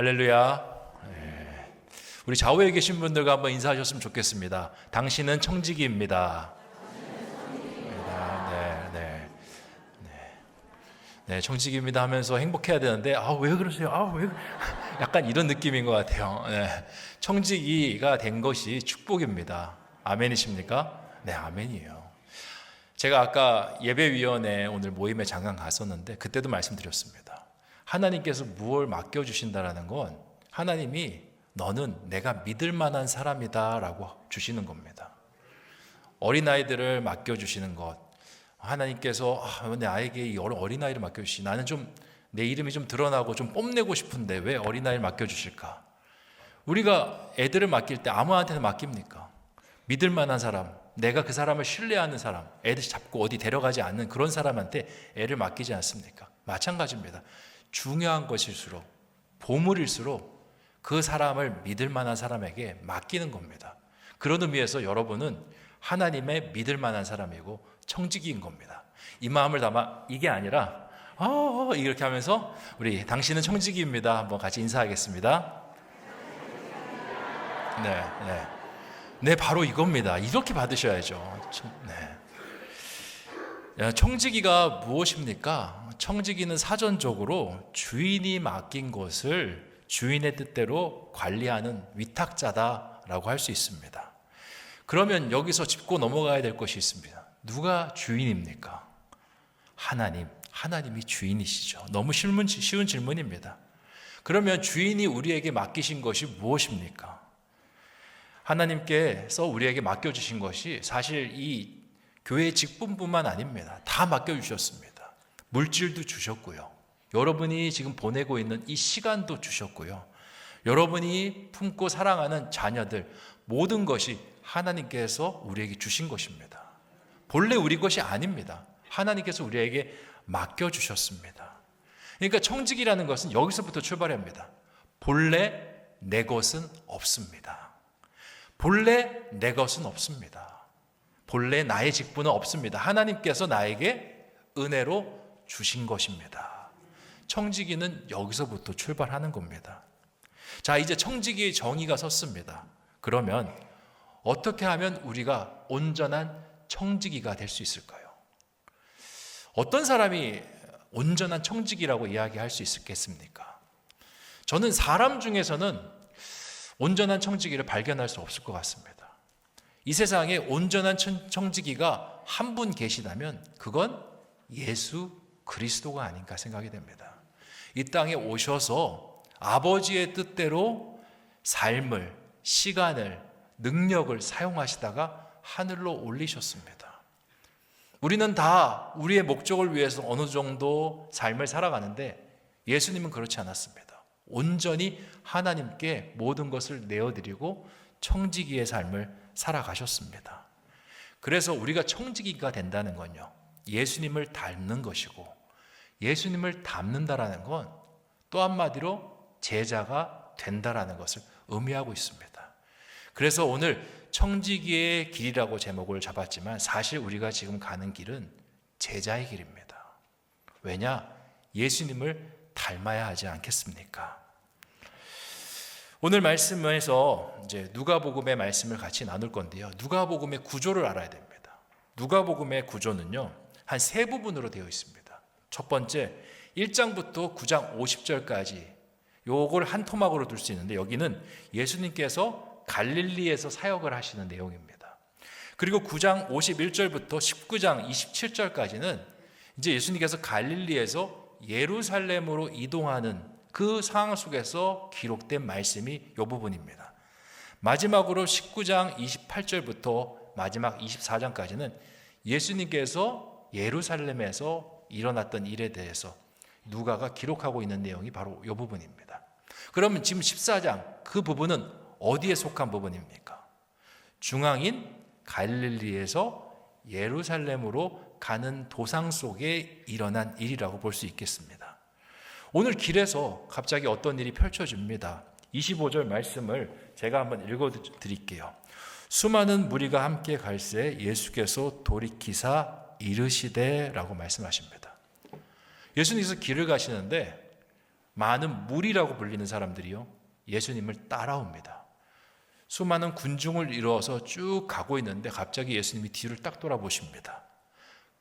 할렐루야. 네. 우리 좌우에 계신 분들과 한번 인사하셨으면 좋겠습니다. 당신은 청지기입니다. 네, 청지기입니다 하면서 행복해야 되는데 왜 그러세요? 왜 약간 이런 느낌인 것 같아요. 네. 청지기가 된 것이 축복입니다. 아멘이십니까? 네, 아멘이에요. 제가 아까 예배위원회 오늘 모임에 잠깐 갔었는데 그때도 말씀드렸습니다. 하나님께서 무엇을 맡겨주신다는 건 하나님이 너는 내가 믿을 만한 사람이다 라고 주시는 겁니다. 어린아이들을 맡겨주시는 것, 하나님께서 나에게 이 어린아이를 맡겨주시니 나는 좀 내 이름이 좀 드러나고 좀 뽐내고 싶은데 왜 어린아이를 맡겨주실까? 우리가 애들을 맡길 때 아무한테나 맡깁니까? 믿을 만한 사람, 내가 그 사람을 신뢰하는 사람, 애들 잡고 어디 데려가지 않는 그런 사람한테 애를 맡기지 않습니까? 마찬가지입니다. 중요한 것일수록, 보물일수록 그 사람을 믿을 만한 사람에게 맡기는 겁니다. 그런 의미에서 여러분은 하나님의 믿을 만한 사람이고 청지기인 겁니다. 이 마음을 담아 이게 아니라 이렇게 하면서 우리 당신은 청지기입니다. 한번 같이 인사하겠습니다. 네, 바로 이겁니다. 이렇게 받으셔야죠. 네. 청지기가 무엇입니까? 청지기는 사전적으로 주인이 맡긴 것을 주인의 뜻대로 관리하는 위탁자다라고 할 수 있습니다. 그러면 여기서 짚고 넘어가야 될 것이 있습니다. 누가 주인입니까? 하나님이 주인이시죠. 너무 쉬운 질문입니다. 그러면 주인이 우리에게 맡기신 것이 무엇입니까? 하나님께서 우리에게 맡겨주신 것이 사실 이 교회의 직분뿐만 아닙니다. 다 맡겨주셨습니다. 물질도 주셨고요. 여러분이 지금 보내고 있는 이 시간도 주셨고요. 여러분이 품고 사랑하는 자녀들, 모든 것이 하나님께서 우리에게 주신 것입니다. 본래 우리 것이 아닙니다. 하나님께서 우리에게 맡겨주셨습니다. 그러니까 청지기라는 것은 여기서부터 출발합니다. 본래 내 것은 없습니다. 본래 내 것은 없습니다. 본래 나의 직분은 없습니다. 하나님께서 나에게 은혜로 주신 것입니다. 청지기는 여기서부터 출발하는 겁니다. 자, 이제 청지기의 정의가 섰습니다. 그러면 어떻게 하면 우리가 온전한 청지기가 될 수 있을까요? 어떤 사람이 온전한 청지기라고 이야기할 수 있겠습니까? 저는 사람 중에서는 온전한 청지기를 발견할 수 없을 것 같습니다. 이 세상에 온전한 청지기가 한 분 계시다면 그건 예수 그리스도가 아닌가 생각이 됩니다. 이 땅에 오셔서 아버지의 뜻대로 삶을, 시간을, 능력을 사용하시다가 하늘로 올리셨습니다. 우리는 다 우리의 목적을 위해서 어느 정도 삶을 살아가는데 예수님은 그렇지 않았습니다. 온전히 하나님께 모든 것을 내어드리고 청지기의 삶을 살아가셨습니다. 그래서 우리가 청지기가 된다는 건요, 예수님을 닮는 것이고, 예수님을 닮는다라는 건 또 한마디로 제자가 된다라는 것을 의미하고 있습니다. 그래서 오늘 청지기의 길이라고 제목을 잡았지만 사실 우리가 지금 가는 길은 제자의 길입니다. 왜냐? 예수님을 닮아야 하지 않겠습니까? 오늘 말씀에서 이제 누가복음의 말씀을 같이 나눌 건데요. 누가복음의 구조를 알아야 됩니다. 누가복음의 구조는요, 한 세 부분으로 되어 있습니다. 첫 번째, 1장부터 9장 50절까지 요걸 한 토막으로 둘 수 있는데 여기는 예수님께서 갈릴리에서 사역을 하시는 내용입니다. 그리고 9장 51절부터 19장 27절까지는 이제 예수님께서 갈릴리에서 예루살렘으로 이동하는 그 상황 속에서 기록된 말씀이 이 부분입니다. 마지막으로 19장 28절부터 마지막 24장까지는 예수님께서 예루살렘에서 일어났던 일에 대해서 누가가 기록하고 있는 내용이 바로 이 부분입니다. 그러면 지금 14장 그 부분은 어디에 속한 부분입니까? 중앙인 갈릴리에서 예루살렘으로 가는 도상 속에 일어난 일이라고 볼 수 있겠습니다. 오늘 길에서 갑자기 어떤 일이 펼쳐집니다. 25절 말씀을 제가 한번 읽어드릴게요. 수많은 무리가 함께 갈새 예수께서 돌이키사 이르시되 라고 말씀하십니다. 예수님께서 길을 가시는데 많은 무리라고 불리는 사람들이요, 예수님을 따라옵니다. 수많은 군중을 이루어서 쭉 가고 있는데 갑자기 예수님이 뒤를 딱 돌아보십니다.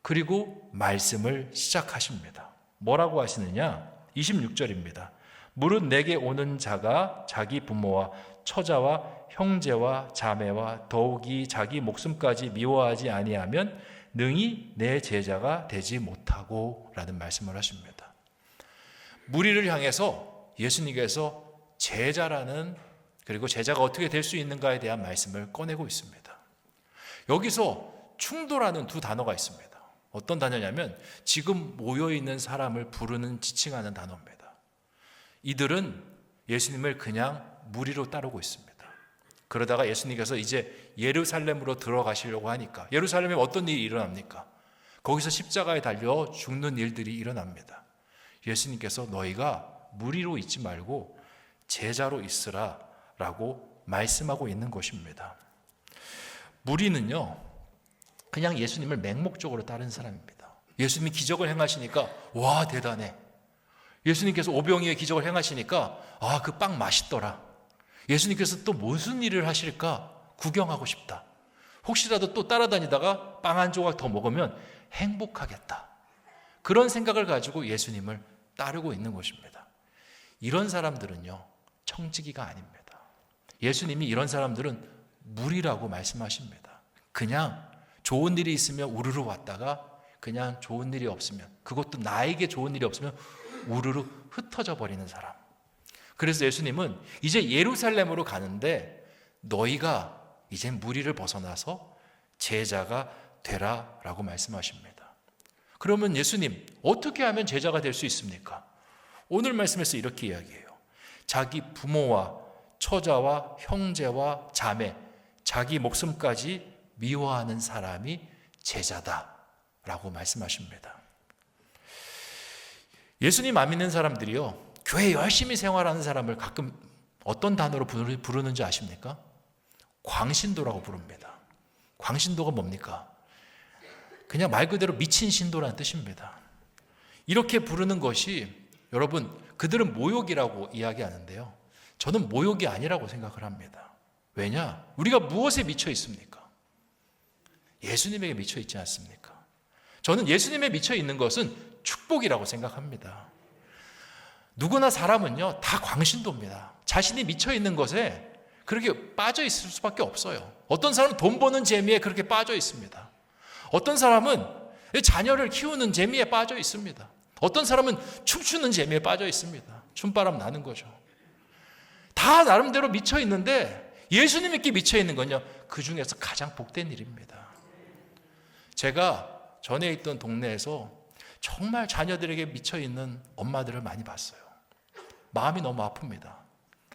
그리고 말씀을 시작하십니다. 뭐라고 하시느냐? 26절입니다. 무릇 내게 오는 자가 자기 부모와 처자와 형제와 자매와 더욱이 자기 목숨까지 미워하지 아니하면 능히 내 제자가 되지 못하고 라는 말씀을 하십니다. 무리를 향해서 예수님께서 제자라는, 그리고 제자가 어떻게 될 수 있는가에 대한 말씀을 꺼내고 있습니다. 여기서 충돌하는 두 단어가 있습니다. 어떤 단어냐면 지금 모여있는 사람을 부르는, 지칭하는 단어입니다. 이들은 예수님을 그냥 무리로 따르고 있습니다. 그러다가 예수님께서 이제 예루살렘으로 들어가시려고 하니까, 예루살렘에 어떤 일이 일어납니까? 거기서 십자가에 달려 죽는 일들이 일어납니다. 예수님께서 너희가 무리로 있지 말고 제자로 있으라 라고 말씀하고 있는 것입니다. 무리는요, 그냥 예수님을 맹목적으로 따르는 사람입니다. 예수님이 기적을 행하시니까 와 대단해. 예수님께서 오병이의 기적을 행하시니까 아, 그 빵 맛있더라. 예수님께서 또 무슨 일을 하실까 구경하고 싶다. 혹시라도 또 따라다니다가 빵 한 조각 더 먹으면 행복하겠다. 그런 생각을 가지고 예수님을 따르고 있는 것입니다. 이런 사람들은요, 청지기가 아닙니다. 예수님이 이런 사람들은 무리라고 말씀하십니다. 그냥 좋은 일이 있으면 우르르 왔다가 그냥 좋은 일이 없으면, 그것도 나에게 좋은 일이 없으면 우르르 흩어져 버리는 사람. 그래서 예수님은 이제 예루살렘으로 가는데 너희가 이제 무리를 벗어나서 제자가 되라 라고 말씀하십니다. 그러면 예수님, 어떻게 하면 제자가 될 수 있습니까? 오늘 말씀에서 이렇게 이야기해요. 자기 부모와 처자와 형제와 자매, 자기 목숨까지 미워하는 사람이 제자다 라고 말씀하십니다. 예수님 안 믿는 사람들이요, 교회 열심히 생활하는 사람을 가끔 어떤 단어로 부르는지 아십니까? 광신도라고 부릅니다. 광신도가 뭡니까? 그냥 말 그대로 미친 신도라는 뜻입니다. 이렇게 부르는 것이, 여러분, 그들은 모욕이라고 이야기하는데요, 저는 모욕이 아니라고 생각을 합니다. 왜냐? 우리가 무엇에 미쳐 있습니까? 예수님에게 미쳐 있지 않습니까? 저는 예수님에 미쳐 있는 것은 축복이라고 생각합니다. 누구나 사람은요, 다 광신도입니다. 자신이 미쳐 있는 것에 그렇게 빠져 있을 수밖에 없어요. 어떤 사람은 돈 버는 재미에 그렇게 빠져 있습니다. 어떤 사람은 자녀를 키우는 재미에 빠져 있습니다. 어떤 사람은 춤추는 재미에 빠져 있습니다. 춤바람 나는 거죠. 다 나름대로 미쳐 있는데 예수님께 미쳐 있는 건요, 그 중에서 가장 복된 일입니다. 제가 전에 있던 동네에서 정말 자녀들에게 미쳐 있는 엄마들을 많이 봤어요. 마음이 너무 아픕니다.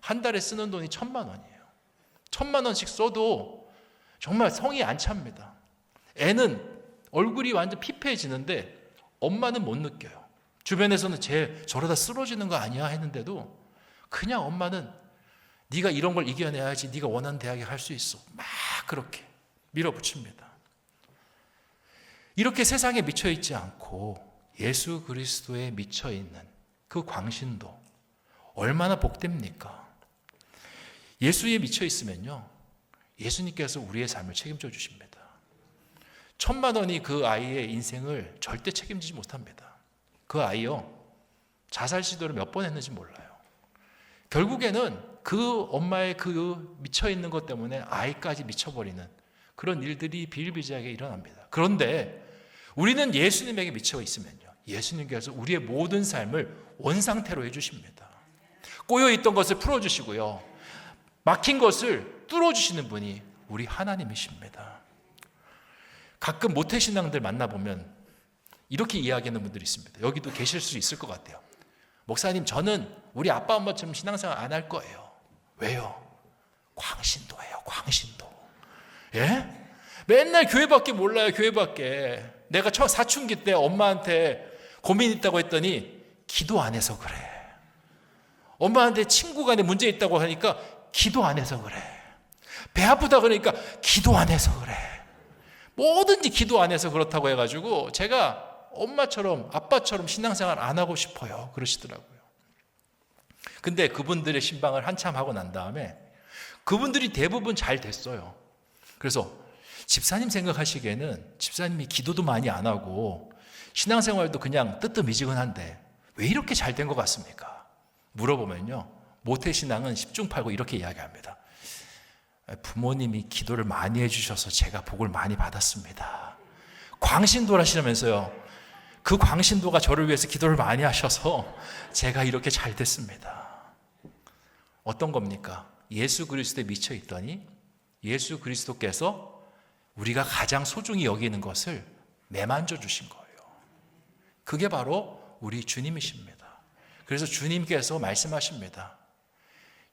한 달에 쓰는 돈이 1,000만 원이에요. 1,000만 원씩 써도 정말 성이 안 찹니다. 애는 얼굴이 완전 피폐해지는데 엄마는 못 느껴요. 주변에서는 저러다 쓰러지는 거 아니야 했는데도 그냥 엄마는 네가 이런 걸 이겨내야지, 네가 원하는 대학에 갈 수 있어, 막 그렇게 밀어붙입니다. 이렇게 세상에 미쳐 있지 않고 예수 그리스도에 미쳐 있는 그 광신도 얼마나 복됩니까? 예수에 미쳐 있으면요, 예수님께서 우리의 삶을 책임져 주십니다. 1,000만 원이 그 아이의 인생을 절대 책임지지 못합니다. 그 아이요, 자살 시도를 몇 번 했는지 몰라요. 결국에는 그 엄마의 그 미쳐 있는 것 때문에 아이까지 미쳐버리는 그런 일들이 비일비재하게 일어납니다. 그런데 우리는 예수님에게 미쳐 있으면요, 예수님께서 우리의 모든 삶을 원상태로 해주십니다. 꼬여있던 것을 풀어주시고요, 막힌 것을 뚫어주시는 분이 우리 하나님이십니다. 가끔 모태신앙들 만나보면 이렇게 이야기하는 분들이 있습니다. 여기도 계실 수 있을 것 같아요. 목사님, 저는 우리 아빠 엄마처럼 신앙생활 안 할 거예요. 왜요? 광신도예요, 광신도. 예? 맨날 교회밖에 몰라요, 교회밖에. 내가 사춘기 때 엄마한테 고민 있다고 했더니 기도 안 해서 그래. 엄마한테 친구 간에 문제 있다고 하니까 기도 안 해서 그래. 배 아프다 그러니까 기도 안 해서 그래. 뭐든지 기도 안 해서 그렇다고 해가지고 제가 엄마처럼 아빠처럼 신앙생활 안 하고 싶어요, 그러시더라고요. 근데 그분들의 신방을 한참 하고 난 다음에 그분들이 대부분 잘 됐어요. 그래서 집사님 생각하시기에는 집사님이 기도도 많이 안 하고 신앙생활도 그냥 뜨뜻미지근한데 왜 이렇게 잘 된 것 같습니까? 물어보면요, 모태신앙은 10중 8구 이렇게 이야기합니다. 부모님이 기도를 많이 해주셔서 제가 복을 많이 받았습니다. 광신도라시면서요, 그 광신도가 저를 위해서 기도를 많이 하셔서 제가 이렇게 잘 됐습니다. 어떤 겁니까? 예수 그리스도에 미쳐 있더니 예수 그리스도께서 우리가 가장 소중히 여기는 것을 매만져 주신 거예요. 그게 바로 우리 주님이십니다. 그래서 주님께서 말씀하십니다.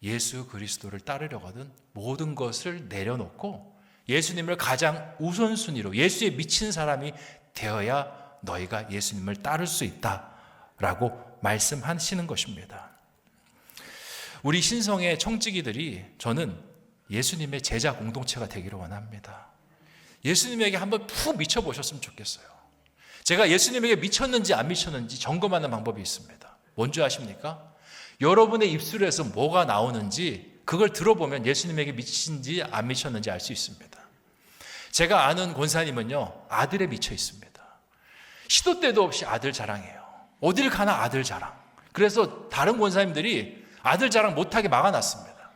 예수 그리스도를 따르려거든 모든 것을 내려놓고 예수님을 가장 우선순위로 예수에 미친 사람이 되어야 너희가 예수님을 따를 수 있다라고 말씀하시는 것입니다. 우리 신성의 청지기들이 저는 예수님의 제자 공동체가 되기를 원합니다. 예수님에게 한번 푹 미쳐보셨으면 좋겠어요. 제가 예수님에게 미쳤는지 안 미쳤는지 점검하는 방법이 있습니다. 뭔지 아십니까? 여러분의 입술에서 뭐가 나오는지 그걸 들어보면 예수님에게 미친지 안 미쳤는지 알 수 있습니다. 제가 아는 권사님은요, 아들에 미쳐 있습니다. 시도 때도 없이 아들 자랑해요. 어딜 가나 아들 자랑. 그래서 다른 권사님들이 아들 자랑 못하게 막아놨습니다.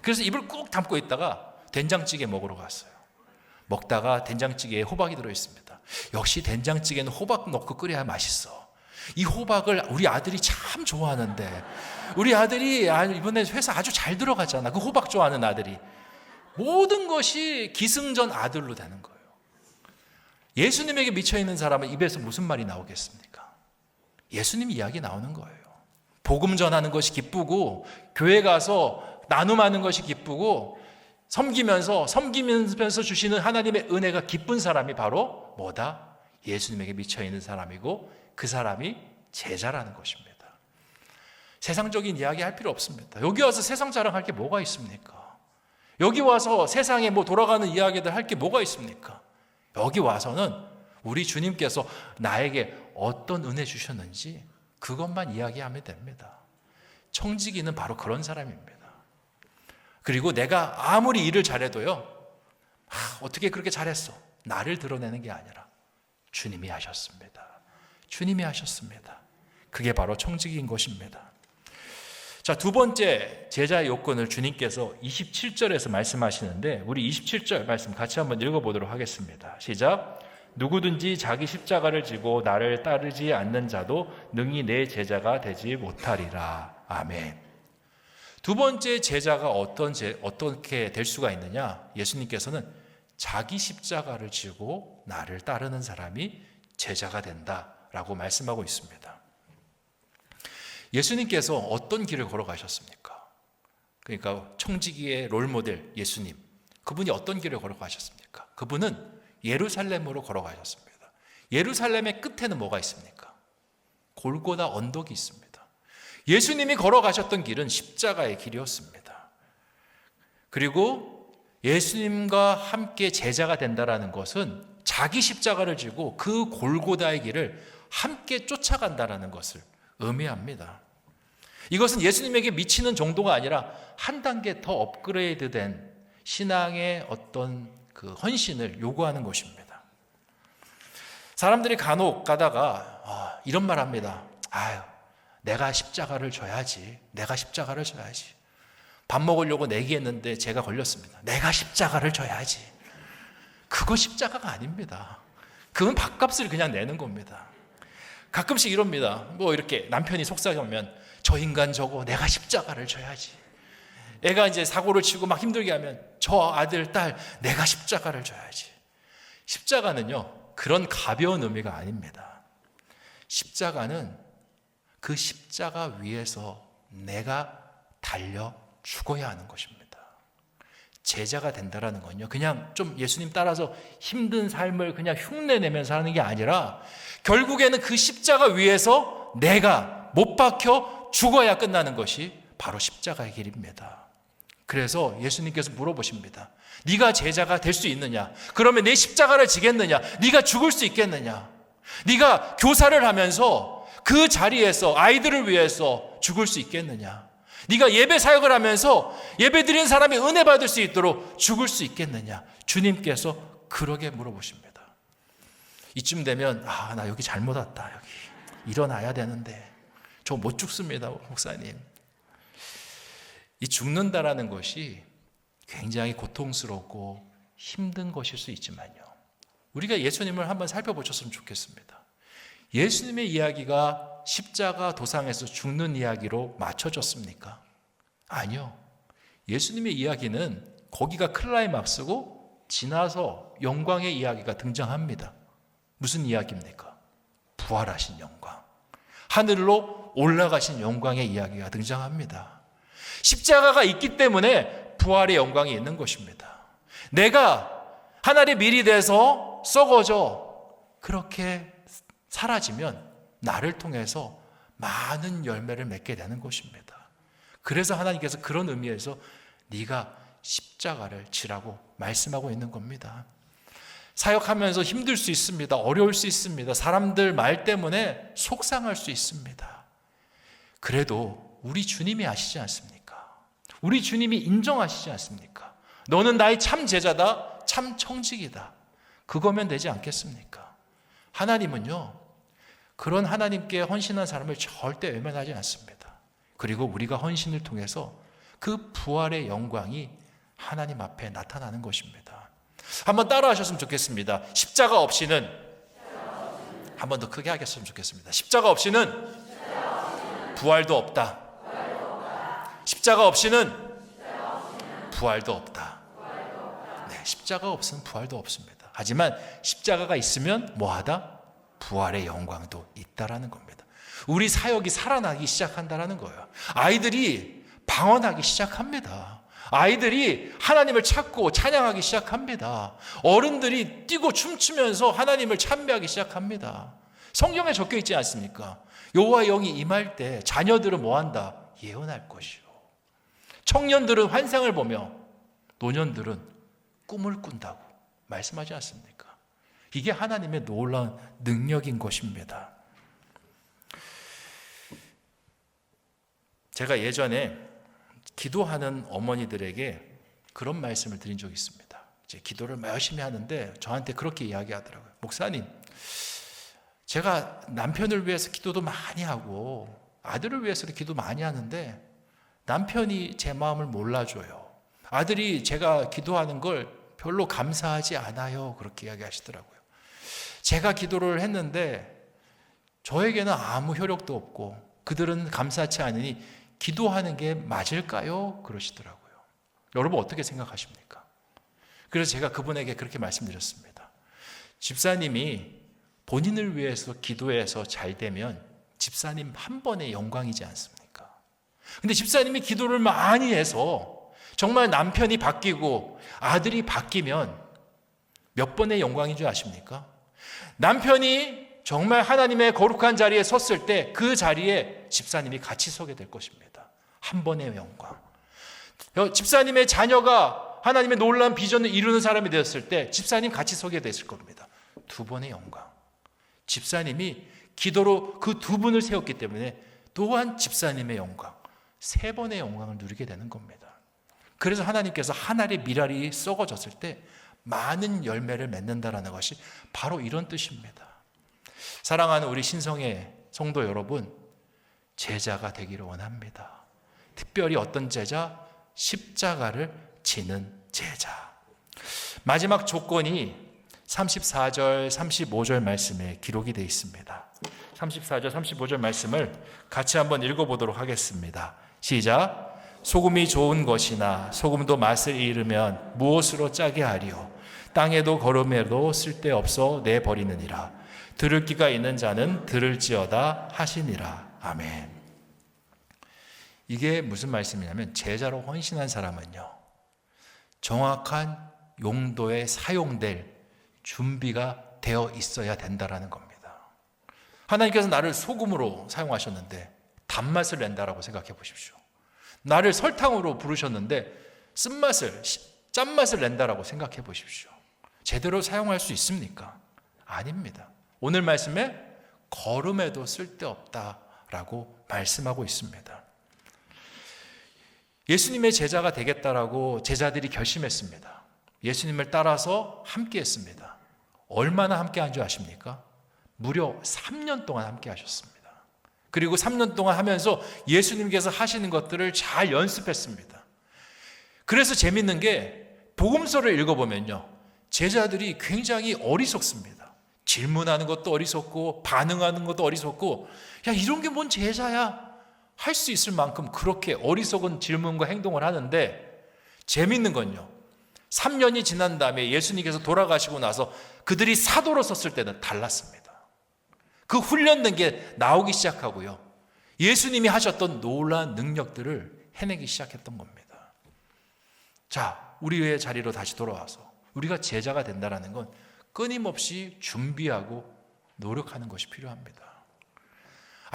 그래서 입을 꾹 담고 있다가 된장찌개 먹으러 갔어요. 먹다가 된장찌개에 호박이 들어있습니다. 역시 된장찌개는 호박 넣고 끓여야 맛있어. 이 호박을 우리 아들이 참 좋아하는데 우리 아들이 이번에 회사 아주 잘 들어가잖아. 그 호박 좋아하는 아들이. 모든 것이 기승전 아들로 되는 거예요. 예수님에게 미쳐있는 사람은 입에서 무슨 말이 나오겠습니까? 예수님 이야기 나오는 거예요. 복음 전하는 것이 기쁘고 교회 가서 나눔하는 것이 기쁘고 섬기면서 주시는 하나님의 은혜가 기쁜 사람이 바로 뭐다? 예수님에게 미쳐있는 사람이고 그 사람이 제자라는 것입니다. 세상적인 이야기 할 필요 없습니다. 여기 와서 세상 자랑할 게 뭐가 있습니까? 여기 와서 세상에 돌아가는 이야기들 할 게 뭐가 있습니까? 여기 와서는 우리 주님께서 나에게 어떤 은혜 주셨는지 그것만 이야기하면 됩니다. 청지기는 바로 그런 사람입니다. 그리고 내가 아무리 일을 잘해도요, 어떻게 그렇게 잘했어? 나를 드러내는 게 아니라 주님이 하셨습니다. 주님이 하셨습니다. 그게 바로 청지기인 것입니다. 자, 두 번째 제자의 요건을 주님께서 27절에서 말씀하시는데 우리 27절 말씀 같이 한번 읽어보도록 하겠습니다. 시작. 누구든지 자기 십자가를 지고 나를 따르지 않는 자도 능히 내 제자가 되지 못하리라. 아멘. 두 번째 제자가 어떻게 될 수가 있느냐? 예수님께서는 자기 십자가를 지고 나를 따르는 사람이 제자가 된다라고 말씀하고 있습니다. 예수님께서 어떤 길을 걸어가셨습니까? 그러니까 청지기의 롤모델 예수님, 그분이 어떤 길을 걸어가셨습니까? 그분은 예루살렘으로 걸어가셨습니다. 예루살렘의 끝에는 뭐가 있습니까? 골고다 언덕이 있습니다. 예수님이 걸어가셨던 길은 십자가의 길이었습니다. 그리고 예수님과 함께 제자가 된다는 것은 자기 십자가를 지고 그 골고다의 길을 함께 쫓아간다는 것을 의미합니다. 이것은 예수님에게 미치는 정도가 아니라 한 단계 더 업그레이드된 신앙의 어떤 그 헌신을 요구하는 것입니다. 사람들이 간혹 가다가 이런 말 합니다. 내가 십자가를 져야지. 내가 십자가를 져야지. 밥 먹으려고 내기했는데 제가 걸렸습니다. 내가 십자가를 져야지. 그거 십자가가 아닙니다. 그건 밥값을 그냥 내는 겁니다. 가끔씩 이럽니다. 이렇게 남편이 속삭이면 저 인간 저거 내가 십자가를 져야지. 애가 이제 사고를 치고 막 힘들게 하면 저 아들, 딸 내가 십자가를 져야지. 십자가는요, 그런 가벼운 의미가 아닙니다. 십자가는 그 십자가 위에서 내가 달려 죽어야 하는 것입니다. 제자가 된다라는 건요, 그냥 좀 예수님 따라서 힘든 삶을 그냥 흉내내면서 하는 게 아니라 결국에는 그 십자가 위에서 내가 못 박혀 죽어야 끝나는 것이 바로 십자가의 길입니다. 그래서 예수님께서 물어보십니다. 네가 제자가 될 수 있느냐? 그러면 내 십자가를 지겠느냐? 네가 죽을 수 있겠느냐? 네가 교사를 하면서 그 자리에서 아이들을 위해서 죽을 수 있겠느냐? 네가 예배 사역을 하면서 예배 드리는 사람이 은혜 받을 수 있도록 죽을 수 있겠느냐? 주님께서 그러게 물어보십니다. 이쯤 되면 나 여기 잘못 왔다. 여기 일어나야 되는데 저 못 죽습니다, 목사님. 이 죽는다라는 것이 굉장히 고통스럽고 힘든 것일 수 있지만요, 우리가 예수님을 한번 살펴보셨으면 좋겠습니다. 예수님의 이야기가 십자가 도상에서 죽는 이야기로 맞춰졌습니까? 아니요. 예수님의 이야기는 거기가 클라이막스고 지나서 영광의 이야기가 등장합니다. 무슨 이야기입니까? 부활하신 영광, 하늘로 올라가신 영광의 이야기가 등장합니다. 십자가가 있기 때문에 부활의 영광이 있는 것입니다. 내가 하나님의 밀이 돼서 썩어져 그렇게 사라지면 나를 통해서 많은 열매를 맺게 되는 것입니다. 그래서 하나님께서 그런 의미에서 네가 십자가를 지라고 말씀하고 있는 겁니다. 사역하면서 힘들 수 있습니다. 어려울 수 있습니다. 사람들 말 때문에 속상할 수 있습니다. 그래도 우리 주님이 아시지 않습니까? 우리 주님이 인정하시지 않습니까? 너는 나의 참 제자다, 참 청직이다. 그거면 되지 않겠습니까? 하나님은요, 그런 하나님께 헌신한 사람을 절대 외면하지 않습니다. 그리고 우리가 헌신을 통해서 그 부활의 영광이 하나님 앞에 나타나는 것입니다. 한번 따라 하셨으면 좋겠습니다. 십자가 없이는, 한 번 더 크게 하겠으면 좋겠습니다. 십자가 없이는 부활도 없다. 십자가 없이는 부활도 없다. 네, 십자가 없으면 부활도 없습니다. 하지만 십자가가 있으면 뭐하다? 부활의 영광도 있다라는 겁니다. 우리 사역이 살아나기 시작한다라는 거예요. 아이들이 방언하기 시작합니다. 아이들이 하나님을 찾고 찬양하기 시작합니다. 어른들이 뛰고 춤추면서 하나님을 찬미하기 시작합니다. 성경에 적혀 있지 않습니까? 여호와의 영이 임할 때 자녀들은 뭐한다? 예언할 것이요. 청년들은 환상을 보며 노년들은 꿈을 꾼다고 말씀하지 않습니까? 이게 하나님의 놀라운 능력인 것입니다. 제가 예전에 기도하는 어머니들에게 그런 말씀을 드린 적이 있습니다. 이제 기도를 열심히 하는데 저한테 그렇게 이야기하더라고요. 목사님, 제가 남편을 위해서 기도도 많이 하고 아들을 위해서도 기도 많이 하는데 남편이 제 마음을 몰라줘요. 아들이 제가 기도하는 걸 별로 감사하지 않아요. 그렇게 이야기하시더라고요. 제가 기도를 했는데 저에게는 아무 효력도 없고 그들은 감사치 않으니 기도하는 게 맞을까요? 그러시더라고요. 여러분 어떻게 생각하십니까? 그래서 제가 그분에게 그렇게 말씀드렸습니다. 집사님이 본인을 위해서 기도해서 잘 되면 집사님 한 번의 영광이지 않습니까? 근데 집사님이 기도를 많이 해서 정말 남편이 바뀌고 아들이 바뀌면 몇 번의 영광인 줄 아십니까? 남편이 정말 하나님의 거룩한 자리에 섰을 때 그 자리에 집사님이 같이 서게 될 것입니다. 한 번의 영광. 집사님의 자녀가 하나님의 놀라운 비전을 이루는 사람이 되었을 때 집사님 같이 서게 됐을 겁니다. 두 번의 영광. 집사님이 기도로 그 두 분을 세웠기 때문에 또한 집사님의 영광, 세 번의 영광을 누리게 되는 겁니다. 그래서 하나님께서 하늘의 미랄이 썩어졌을 때 많은 열매를 맺는다라는 것이 바로 이런 뜻입니다. 사랑하는 우리 신성의 성도 여러분, 제자가 되기를 원합니다. 특별히 어떤 제자? 십자가를 지는 제자. 마지막 조건이 34절, 35절 말씀에 기록이 되어 있습니다. 34절, 35절 말씀을 같이 한번 읽어보도록 하겠습니다. 시작. 소금이 좋은 것이나 소금도 맛을 잃으면 무엇으로 짜게 하리요? 땅에도 거름에도 쓸데없어 내버리느니라. 들을 귀가 있는 자는 들을지어다 하시니라. 아멘. 이게 무슨 말씀이냐면 제자로 헌신한 사람은요, 정확한 용도에 사용될 준비가 되어 있어야 된다라는 겁니다. 하나님께서 나를 소금으로 사용하셨는데 단맛을 낸다라고 생각해 보십시오. 나를 설탕으로 부르셨는데 짠맛을 낸다라고 생각해 보십시오. 제대로 사용할 수 있습니까? 아닙니다. 오늘 말씀에 거름에도 쓸데없다라고 말씀하고 있습니다. 예수님의 제자가 되겠다라고 제자들이 결심했습니다. 예수님을 따라서 함께 했습니다. 얼마나 함께 한 줄 아십니까? 무려 3년 동안 함께 하셨습니다. 그리고 3년 동안 하면서 예수님께서 하시는 것들을 잘 연습했습니다. 그래서 재밌는 게 복음서를 읽어보면요, 제자들이 굉장히 어리석습니다. 질문하는 것도 어리석고 반응하는 것도 어리석고, 야, 이런 게 뭔 제자야? 할 수 있을 만큼 그렇게 어리석은 질문과 행동을 하는데, 재밌는 건요, 3년이 지난 다음에 예수님께서 돌아가시고 나서 그들이 사도로 섰을 때는 달랐습니다. 그 훈련된 게 나오기 시작하고요, 예수님이 하셨던 놀라운 능력들을 해내기 시작했던 겁니다. 자, 우리의 자리로 다시 돌아와서 우리가 제자가 된다는 건 끊임없이 준비하고 노력하는 것이 필요합니다.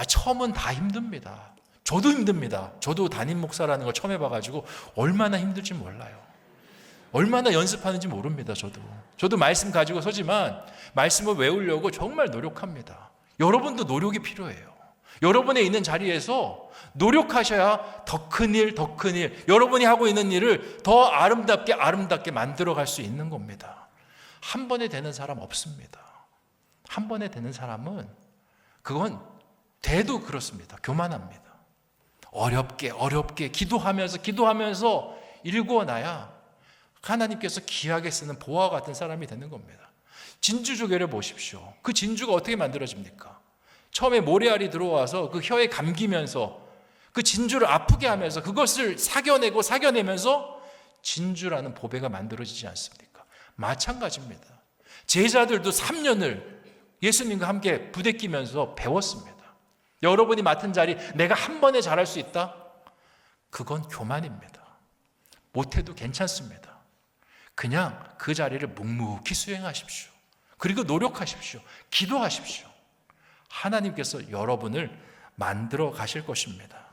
처음은 다 힘듭니다. 저도 힘듭니다. 저도 담임 목사라는 걸 처음 해봐가지고 얼마나 힘들지 몰라요. 얼마나 연습하는지 모릅니다. 저도 말씀 가지고 서지만 말씀을 외우려고 정말 노력합니다. 여러분도 노력이 필요해요. 여러분의 있는 자리에서 노력하셔야 더 큰 일, 더 큰 일, 여러분이 하고 있는 일을 더 아름답게 만들어갈 수 있는 겁니다. 한 번에 되는 사람 없습니다. 한 번에 되는 사람은 그건 돼도 그렇습니다. 교만합니다. 어렵게 기도하면서 일궈놔야 하나님께서 귀하게 쓰는 보화와 같은 사람이 되는 겁니다. 진주조개를 보십시오. 그 진주가 어떻게 만들어집니까? 처음에 모래알이 들어와서 그 혀에 감기면서 그 진주를 아프게 하면서 그것을 사겨내면서 진주라는 보배가 만들어지지 않습니까? 마찬가지입니다. 제자들도 3년을 예수님과 함께 부대끼면서 배웠습니다. 여러분이 맡은 자리 내가 한 번에 잘할 수 있다? 그건 교만입니다. 못해도 괜찮습니다. 그냥 그 자리를 묵묵히 수행하십시오. 그리고 노력하십시오. 기도하십시오. 하나님께서 여러분을 만들어 가실 것입니다.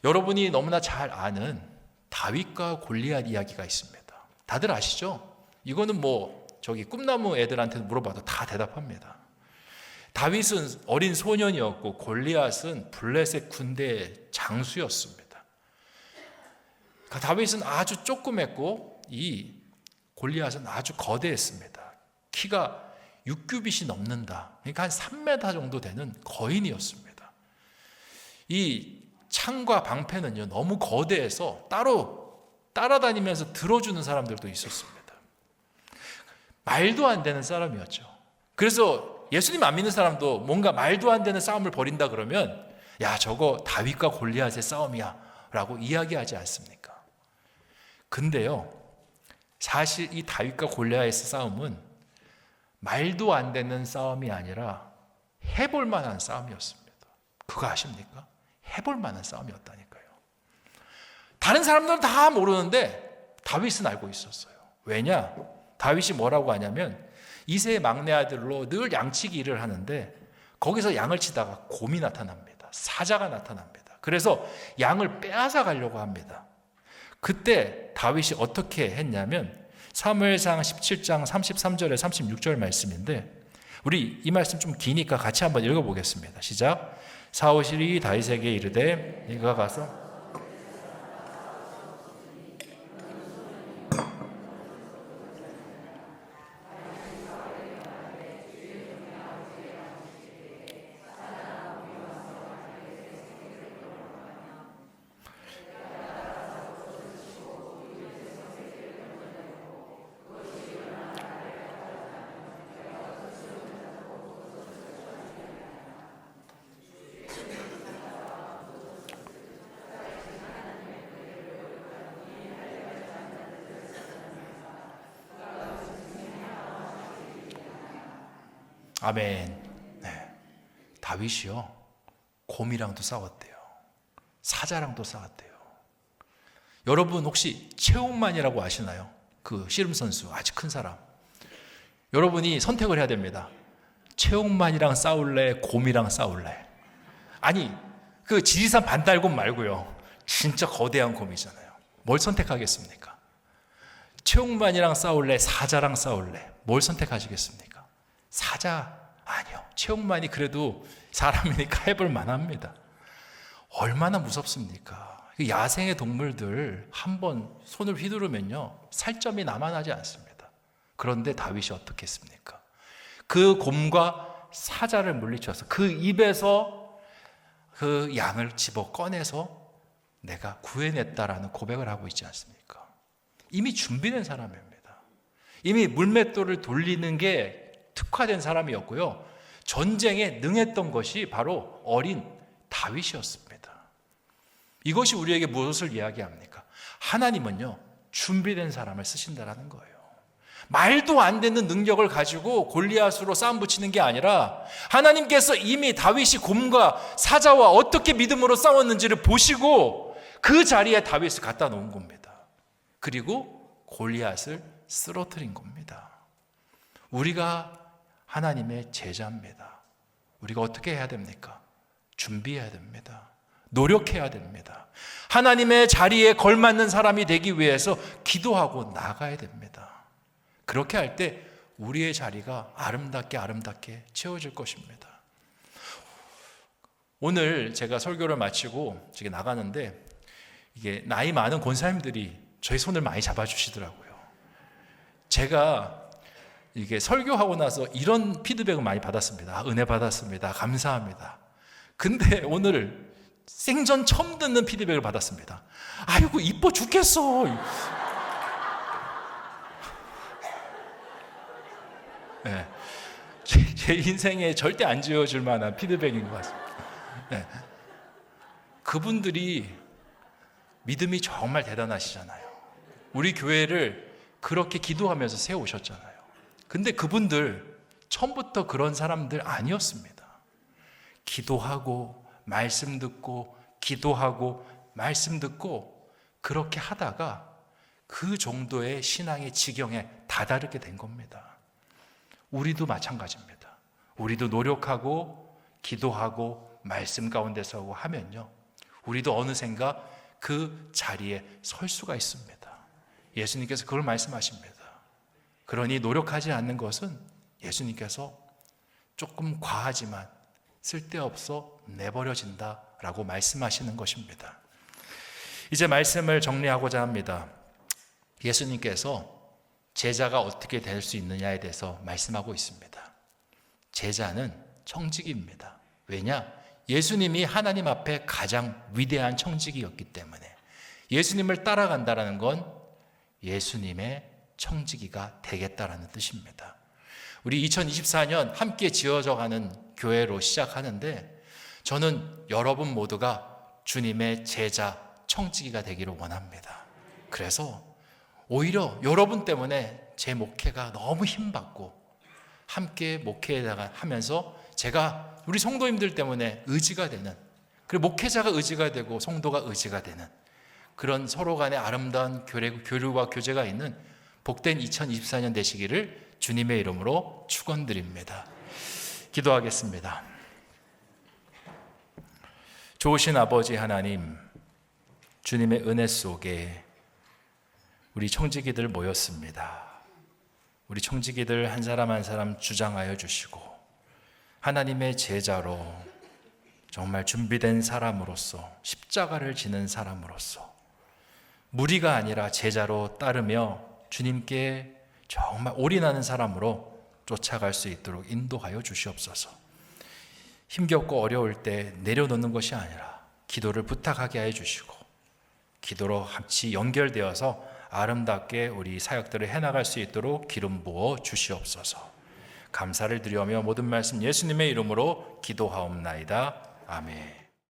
여러분이 너무나 잘 아는 다윗과 골리앗 이야기가 있습니다. 다들 아시죠? 이거는 꿈나무 애들한테 물어봐도 다 대답합니다. 다윗은 어린 소년이었고 골리앗은 블레셋 군대의 장수였습니다. 다윗은 아주 조그맸고 이 골리앗은 아주 거대했습니다. 키가 6규빗이 넘는다. 그러니까 한 3m 정도 되는 거인이었습니다. 이 창과 방패는요, 너무 거대해서 따로 따라다니면서 들어주는 사람들도 있었습니다. 말도 안 되는 사람이었죠. 그래서 예수님 안 믿는 사람도 뭔가 말도 안 되는 싸움을 벌인다 그러면, 야, 저거 다윗과 골리앗의 싸움이야 라고 이야기하지 않습니까? 근데요, 사실 이 다윗과 골리앗의 싸움은 말도 안 되는 싸움이 아니라 해볼 만한 싸움이었습니다. 그거 아십니까? 해볼 만한 싸움이었다니까요. 다른 사람들은 다 모르는데 다윗은 알고 있었어요. 왜냐? 다윗이 뭐라고 하냐면 이새의 막내 아들로 늘 양치기 일을 하는데 거기서 양을 치다가 곰이 나타납니다. 사자가 나타납니다. 그래서 양을 빼앗아 가려고 합니다. 그때 다윗이 어떻게 했냐면 사무엘상 17장 33절에 36절 말씀인데, 우리 이 말씀 좀 기니까 같이 한번 읽어보겠습니다. 시작. 사울이 다윗에게 이르되 네가 가서 아멘. 네. 다윗이요, 곰이랑도 싸웠대요. 사자랑도 싸웠대요. 여러분 혹시 최홍만이라고 아시나요? 그 씨름 선수, 아주 큰 사람. 여러분이 선택을 해야 됩니다. 최홍만이랑 싸울래, 곰이랑 싸울래? 아니, 그 지리산 반달곰 말고요, 진짜 거대한 곰이잖아요. 뭘 선택하겠습니까? 최홍만이랑 싸울래, 사자랑 싸울래? 뭘 선택하시겠습니까? 사자? 아니요. 최홍만이 그래도 사람이니까 해볼 만합니다. 얼마나 무섭습니까? 야생의 동물들 한번 손을 휘두르면요 살점이 남아나지 않습니다. 그런데 다윗이 어떻게 했습니까? 그 곰과 사자를 물리쳐서 그 입에서 그 양을 집어 꺼내서 내가 구해냈다라는 고백을 하고 있지 않습니까? 이미 준비된 사람입니다. 이미 물맷돌을 돌리는 게 특화된 사람이었고요. 전쟁에 능했던 것이 바로 어린 다윗이었습니다. 이것이 우리에게 무엇을 이야기합니까? 하나님은요, 준비된 사람을 쓰신다라는 거예요. 말도 안 되는 능력을 가지고 골리앗으로 싸움 붙이는 게 아니라 하나님께서 이미 다윗이 곰과 사자와 어떻게 믿음으로 싸웠는지를 보시고 그 자리에 다윗을 갖다 놓은 겁니다. 그리고 골리앗을 쓰러뜨린 겁니다. 우리가 하나님의 제자입니다. 우리가 어떻게 해야 됩니까? 준비해야 됩니다. 노력해야 됩니다. 하나님의 자리에 걸맞는 사람이 되기 위해서 기도하고 나가야 됩니다. 그렇게 할 때 우리의 자리가 아름답게 채워질 것입니다. 오늘 제가 설교를 마치고 지금 나가는데 이게 나이 많은 권사님들이 저희 손을 많이 잡아주시더라고요. 제가 이게 설교하고 나서 이런 피드백을 많이 받았습니다. 은혜 받았습니다. 감사합니다. 근데 오늘 생전 처음 듣는 피드백을 받았습니다. 아이고 이뻐 죽겠어. 네. 제 인생에 절대 안 지워줄 만한 피드백인 것 같습니다. 네. 그분들이 믿음이 정말 대단하시잖아요. 우리 교회를 그렇게 기도하면서 세우셨잖아요. 근데 그분들 처음부터 그런 사람들 아니었습니다. 기도하고 말씀 듣고 기도하고 말씀 듣고 그렇게 하다가 그 정도의 신앙의 지경에 다다르게 된 겁니다. 우리도 마찬가지입니다. 우리도 노력하고 기도하고 말씀 가운데서 하면요, 우리도 어느샌가 그 자리에 설 수가 있습니다. 예수님께서 그걸 말씀하십니다. 그러니 노력하지 않는 것은 예수님께서 조금 과하지만 쓸데없어 내버려진다라고 말씀하시는 것입니다. 이제 말씀을 정리하고자 합니다. 예수님께서 제자가 어떻게 될 수 있느냐에 대해서 말씀하고 있습니다. 제자는 청지기입니다. 왜냐? 예수님이 하나님 앞에 가장 위대한 청지기였기 때문에 예수님을 따라간다는 건 예수님의 청지기가 되겠다라는 뜻입니다. 우리 2024년 함께 지어져가는 교회로 시작하는데 저는 여러분 모두가 주님의 제자, 청지기가 되기를 원합니다. 그래서 오히려 여러분 때문에 제 목회가 너무 힘받고 함께 목회하면서 제가 우리 성도님들 때문에 의지가 되는, 그리고 목회자가 의지가 되고 성도가 의지가 되는 그런 서로 간의 아름다운 교류와 교제가 있는 복된 2024년 되시기를 주님의 이름으로 축원드립니다. 기도하겠습니다. 좋으신 아버지 하나님, 주님의 은혜 속에 우리 청지기들 모였습니다. 우리 청지기들 한 사람 한 사람 주장하여 주시고 하나님의 제자로 정말 준비된 사람으로서 십자가를 지는 사람으로서 무리가 아니라 제자로 따르며 주님께 정말 올인하는 사람으로 쫓아갈 수 있도록 인도하여 주시옵소서. 힘겹고 어려울 때 내려놓는 것이 아니라 기도를 부탁하게 해 주시고 기도로 같이 연결되어서 아름답게 우리 사역들을 해나갈 수 있도록 기름 부어 주시옵소서. 감사를 드리며 모든 말씀 예수님의 이름으로 기도하옵나이다. 아멘.